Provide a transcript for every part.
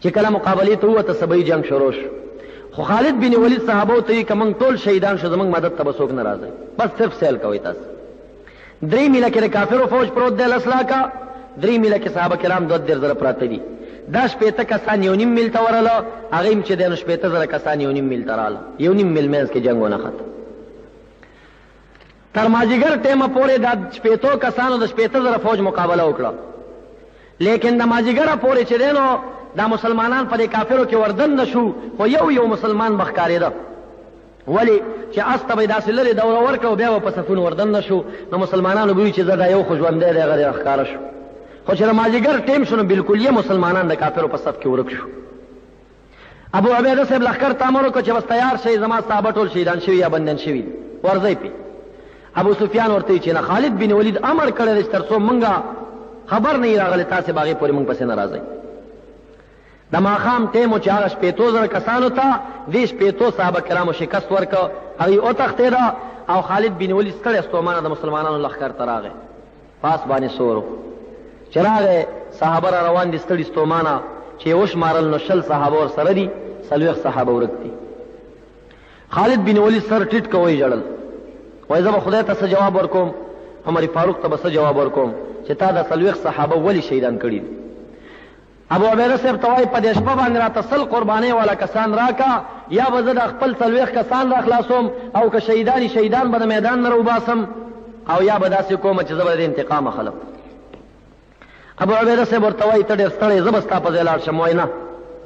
چې کله مقابله ته وته سبای جنگ شروع شو. خو خالد بن ولید صحابه ته کوم ټول شهیدان شو زمنګ مدد ته بسوک ناراضه بس صرف سیل کوي تاسو. 3 میله کې کافرو فوج پروت دی لسلا کا 3 میله کې صحابه کرام 2 زره پراته دي. دا شپېته کسان 1.5 میل ته ورله هغه هم چې د 15 زره کسان 1.5 میل ته رااله 1.5 میل مینس کې جنگ ونه خط. تر ماجیګر ټیمه پورې دا 15 کسانو د 15 زره فوج مقابله وکړه. لیکن د ماجیګر پورې چې دینو دا مسلمانان په کافرو کې وردن نشو خو یو مسلمان مخکارېده. ولی چې استه به داسې لري دوره ورکړه بیا په صفونو وردن نشو نو مسلمانانو به چې زړه یو خو ژوندی دی هغه ښکاره شو. خو چې ماجیګر ټیم شنو بالکل یې مسلمانان د کافرو په صف کې ورک شو. ابو عبیده صاحب لښکر ته امر وکړ چې بس تیار شئ زما صحابه ټول شهیدان شوي یا بندیان شوي ورځئ پې. ابو سفیان ورته چې نه خالد بن ولید امر کړی دی چې تر څو مونږه خبر نه راغلی تاسې به هغې پورې مونږ پسې نه راځئ. د ماښام ټیم و چې هغه 15 زره کسانو ته دې 15 صحابه کرامو شکست ورکړه هغوی وتښتېده او خالد بن ولید ستړی ستومانه د مسلمانانو لښکر ته راغی پاس باندې سور چې راغی صحابه را روان دي ستړي ستومانه چې وشمارل نو 20 صحابه ورسره دي 40 صحابه ورک دي. خالد بن ولید سر ټیټ که ویې ژړل وایي زه به خدای ته څه جواب ورکوم عمر فاروق ته به څه جواب ورکوم چې تا د 40 صحابه ولې شهیدان کړي دي. ابو عبیده صاحب ته وایي په دې شپه باندې راته 100 قربانۍ والا کسان راکا یا به زه د خپل 40 کسان را خلاصوم او که شهیدان به د میدان نه راوباسم او یا به داسې کوم چې زه به د انتقام اخلم. ابو عبیده صاحب ورته وایي ته ډېر ستړی زه به ستا په ځای لاړ شم. وایي نه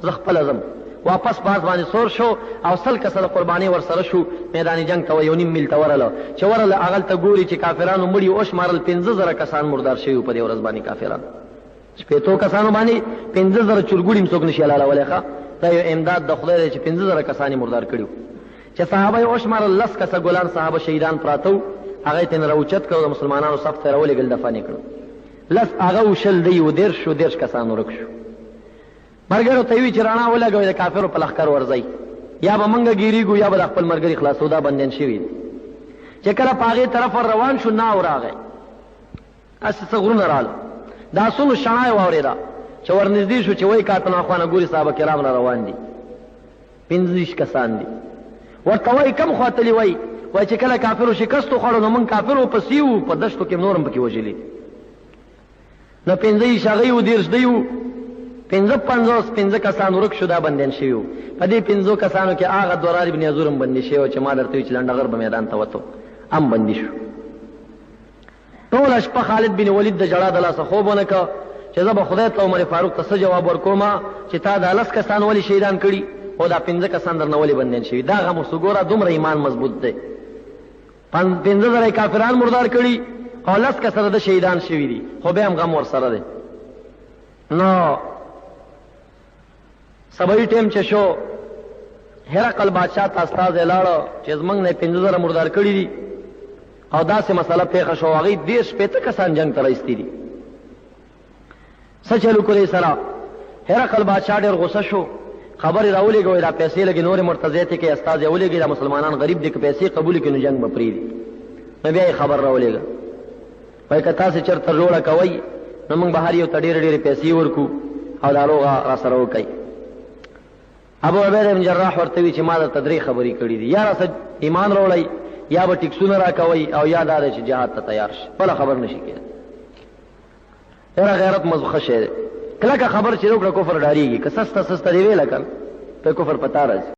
زه خپله ځم. واپس باز باندې سور شو او 100 کسه د قربانۍ ورسره شو میدان جنگ ته 1.5 میل ته ورله چې ورله هغلته ګوري چې کافرانو مړي وشمارل 15 زره کسان مردار شوي په دې ورځ باندې کافران 15 کسانو باندې 15 زره چورګوړي هم څوک نشي حلالولی ښه دا یو امداد د خدای دی چې 15 زره کسان یې مردار کړي چې صحابه یې وشمارل 10 کسه ګلان صحابه شهیدان پراته وو هغه یې ترې راوچت کړه د مسلمانانو صف ته یې راولېږل دفن یې کړه. 10 هغه وشل دی و 10 کسان ورک شو. مرګرو ته وی چې راڼه ولګوي د کافرو په لښکر ورځئ یا به منګه ګیریږو یا به د خپل مرګري خلاصو دا بندیان شوي دي. چې کله په هغې طرف ور روان شو ناو راغی هسې څه غرونه راله د آسونو شڼه یې واورېده چې ورنږدې شو چې وایي کاته ناخوانه ګوري صحابه کرام را روان دي 15 کسان دي. ورته وایي کم خوا تلي وایي چې کله کافرو شکست وخوړو نو موږ کافر ورپسې وو په دشتو کې نور هم پکې وژلي نو 15 هغوی وو 10 دی وو 15 کسان ورک شو دا بندیان شوي وو. په دې 15 کسانو کې هغه دورار ابن عزور هم بندي شوی و چې ما درته وي چې لنډغر به میدان ته وتو هم بندي شو. ټوله شپه خالد بن ولید د ژړا د لاسه خوب ونه که چې زه به خدای ته عمر فاروق ته څه جواب ورکوم چې تا دا 10 کسان ولې شهیدان کړي او دا 15 کسان درنه ولې بندیان شوي. دا غم اوس وګوره دومره ایمان مضبوط دی 15 زره کافران مردار کړي او 10 کسه د شهیدان شوي دي خو بیا هم غم ورسره دی. نو سبایی ټیم چې شو هرقل بادشاہ ته استازی لاړه چې زموږ نه 15 زره مردار کړي دي او داسې مسله پیښه شو هغوی 15 کسان جنګ ته رایستي دي څه چل وکړو سره. هرقل بادشاہ ډېر غصه شو خبرې راولېږه دا پیسې لږې نورې مرتضی ته کې استازی ولېږي دا مسلمانان غریب دي که پیسې قبول کړي نو جنګ به پرېږدي. نو بیا یې خبر راولېږه وایي که تاسې چېرته جوړه کوئ نو موږ به هر یو ته ډېرې پیسې ورکو او دا روغه را سره وکئ. ابو عبیده بن جراح ورته وی چې ما درته 3 خبرې کړي دي یا راسه ایمان راوړئ یا به ټیکسونه راکوئ او یا دا دی چې جهاد ته تیار شي بله خبر نشي کېدی. ډېره غیرت مضخه شی دی کلکه خبر چې وکړه کفر ډارېږي که سسته دې ویله که ته کفر په تا راځي.